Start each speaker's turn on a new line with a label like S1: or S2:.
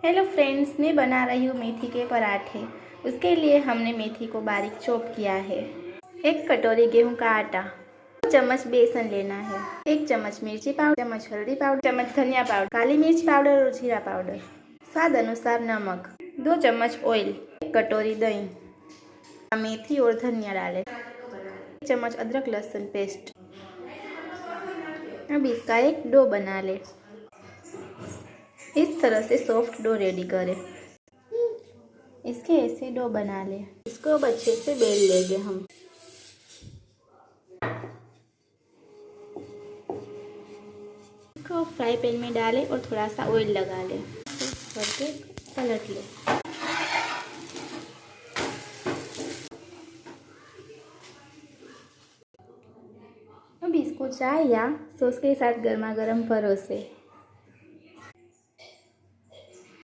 S1: Hello friends, मैं बना रही हूँ मेथी के पराठे। उसके लिए हमने मेथी को बारीक चॉप किया है। 1 कटोरी गेहूं का आटा, 2 चम्मच बेसन लेना है, 1 चम्मच मिर्ची पाउडर, चम्मच हल्दी पाउडर, चम्मच धनिया पाउडर, काली मिर्च पाउडर और जीरा पाउडर, स्वाद अनुसार नमक, 2 चम्मच ऑयल, 1 कटोरी दही, मेथी और धनिया डालें, 1 चम्मच अदरक लहसुन पेस्ट। अब इसका एक डो बना ले। इस तरह से सॉफ्ट डो रेडी करें। इसके ऐसे डो बना ले। इसको अब अच्छे से बेल लेंगे हम। इसको फ्राई पैन में डालें और थोड़ा सा ऑयल लगा लें, करके पलट लें। अब इसको चाय या सॉस के साथ गर्मा गर्म परोसे।